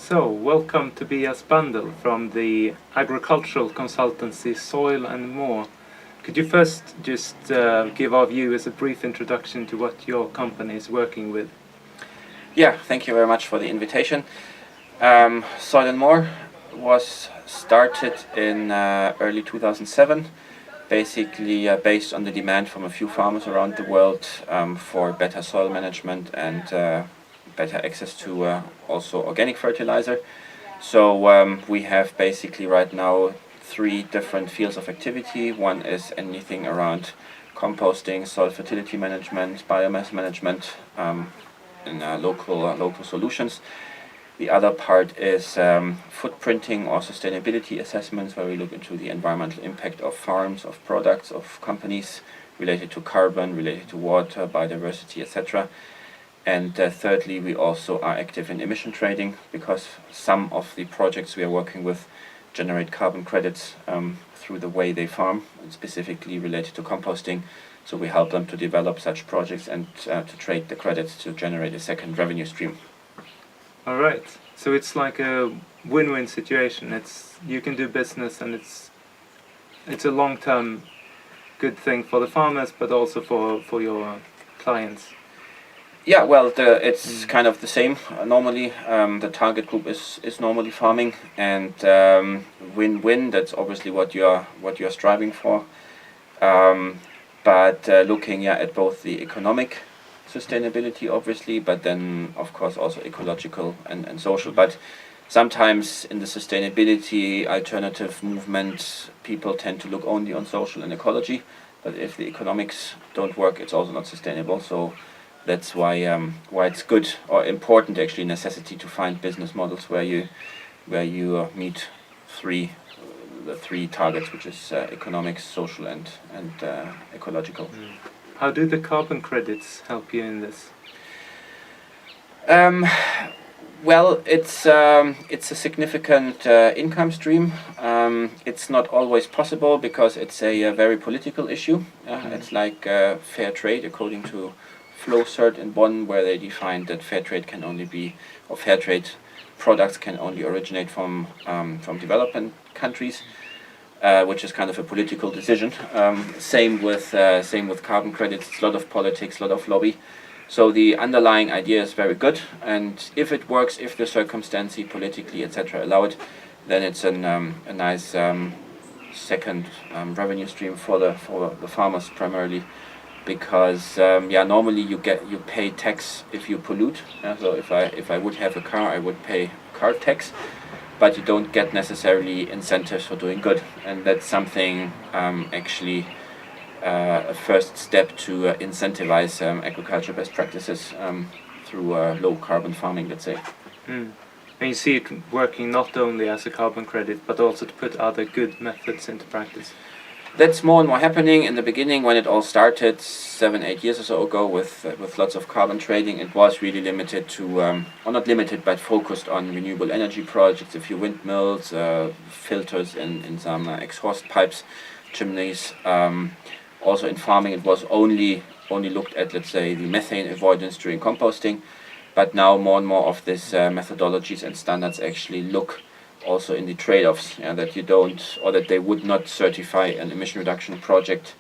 So, welcome Tobias Bandel from the agricultural consultancy Soil and More. Could you first just give our viewers a brief introduction to what your company is working with? Yeah, thank you very much for the invitation. Soil and More was started in early 2007, basically based on the demand from a few farmers around the world for better soil management and better access to also organic fertilizer. So we have basically right now 3 different fields of activity. One is anything around composting, soil fertility management, biomass management in local solutions. The other part is footprinting or sustainability assessments, where we look into the environmental impact of farms, of products, of companies related to carbon, related to water, biodiversity, etc. And thirdly, we also are active in emission trading, because some of the projects we are working with generate carbon credits through the way they farm, and specifically related to composting. So we help them to develop such projects and to trade the credits to generate a second revenue stream. All right. So it's like a win-win situation. You can do business, and it's a long-term good thing for the farmers, but also for your clients. Yeah, well, it's kind of the same. Normally, the target group is normally farming, and win-win. That's obviously what you're striving for. But looking at both the economic sustainability, obviously, but then of course also ecological and social. But sometimes in the sustainability alternative movement, people tend to look only on social and ecology. But if the economics don't work, it's also not sustainable. So that's why it's good or important, actually, necessity to find business models where you meet the three targets, which is economics, social, and ecological. How do the carbon credits help you in this? Well, it's a significant income stream. It's not always possible because it's a very political issue. It's like fair trade, according to Flowcert in Bonn, where they defined that fair trade fair trade products can only originate from developing countries, which is kind of a political decision. Same with carbon credits. It's a lot of politics, a lot of lobby. So the underlying idea is very good, and if it works, if the circumstances politically, etc., allow it, then it's a nice second revenue stream for the farmers primarily. Because normally you pay tax if you pollute. So if I would have a car, I would pay car tax, but you don't get necessarily incentives for doing good, and that's something actually a first step to incentivize agriculture best practices through low carbon farming, let's say. And you see it working not only as a carbon credit, but also to put other good methods into practice. That's more and more happening. In the beginning, when it all started 7-8 years or so ago with lots of carbon trading, it was really limited to, or not limited, but focused on renewable energy projects, a few windmills, filters in some exhaust pipes, chimneys. Also in farming, it was only looked at, let's say, the methane avoidance during composting. But now more and more of these methodologies and standards actually look also in the trade-offs, that you don't, or that they would not certify an emission reduction project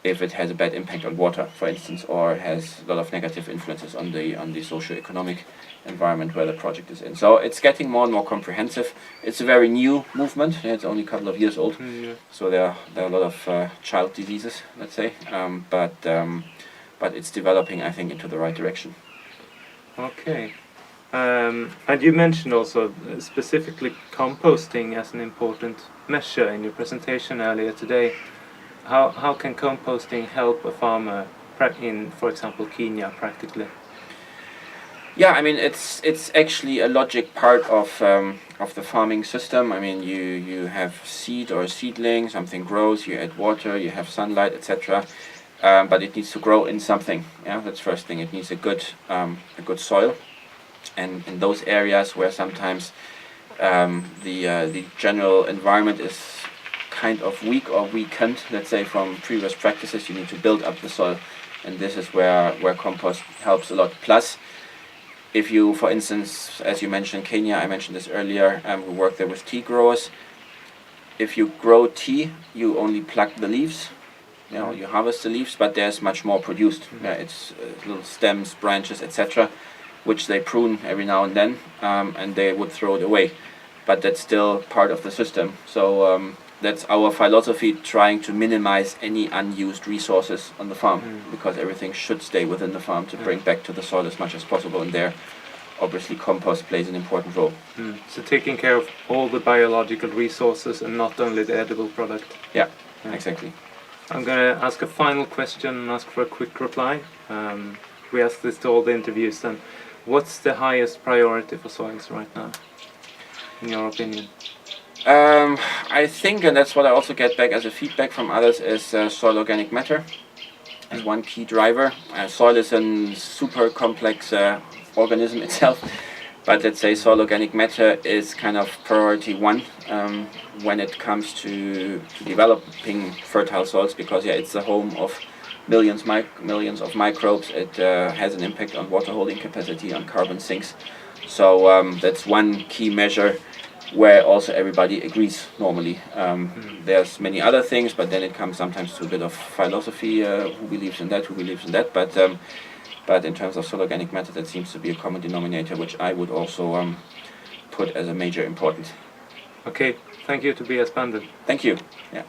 if it has a bad impact on water, for instance, or has a lot of negative influences on the socio-economic environment where the project is in. So it's getting more and more comprehensive. It's a very new movement. It's only a couple of years old, so there are a lot of child diseases, let's say, but it's developing, I think, into the right direction. Okay. And you mentioned also specifically composting as an important measure in your presentation earlier today. How can composting help a farmer in, for example, Kenya, practically? Yeah, I mean, it's actually a logic part of the farming system. I mean, you have seed or a seedling, something grows, you add water, you have sunlight, etc. But it needs to grow in something. Yeah, that's first thing. It needs a good soil. And in those areas where sometimes the general environment is kind of weak or weakened, let's say, from previous practices, you need to build up the soil, and this is where compost helps a lot. Plus, if you, for instance, as you mentioned Kenya, I mentioned this earlier, we work there with tea growers. If you grow tea, you only pluck the leaves, you know, you harvest the leaves, but there's much more produced. It's little stems, branches, etc., which they prune every now and then, and they would throw it away. But that's still part of the system. So that's our philosophy, trying to minimize any unused resources on the farm, because everything should stay within the farm to bring back to the soil as much as possible, and there obviously compost plays an important role. So taking care of all the biological resources and not only the edible product. Yeah, exactly. I'm going to ask a final question and ask for a quick reply. We ask this to all the interviews then. What's the highest priority for soils right now, in your opinion? I think, and that's what I also get back as a feedback from others, is soil organic matter as one key driver. Soil is a super complex organism itself, but let's say soil organic matter is kind of priority one when it comes to developing fertile soils, because it's the home of millions of microbes. It has an impact on water holding capacity, on carbon sinks. So that's one key measure where also everybody agrees normally. There's many other things, but then it comes sometimes to a bit of philosophy, who believes in that, but in terms of soil organic matter, that seems to be a common denominator, which I would also put as a major importance. Okay, thank you, Tobias Bandel. Thank you. Yeah.